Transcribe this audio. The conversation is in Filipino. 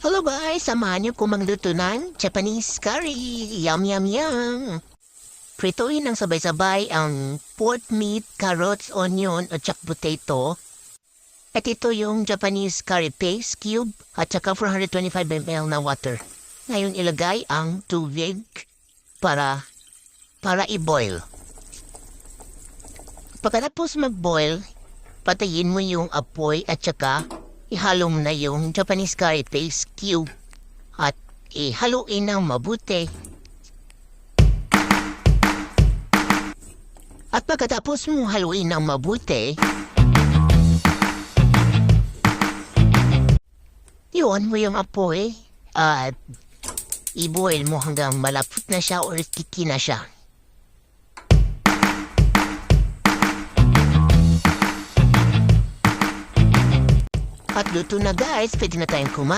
Hello guys, samahan niyo ko magluto ng Japanese curry. Yum, yum, yum. Prituin ng sabay-sabay ang pork meat, carrots, onion at saka potato. At ito yung Japanese curry paste cube at saka 425 ml na water. Ngayon ilagay ang tubig para i-boil. Pagkatapos mag-boil, patayin mo yung apoy at saka ihalo mo na yung Japanese curry paste cube at ihaluin ng mabuti. At pagkatapos mo haluin ng mabuti, iwan mo yung apoy at i-boil mo hanggang malapot na siya or tiki na siya. At luto na guys, pwede na tayong kumain.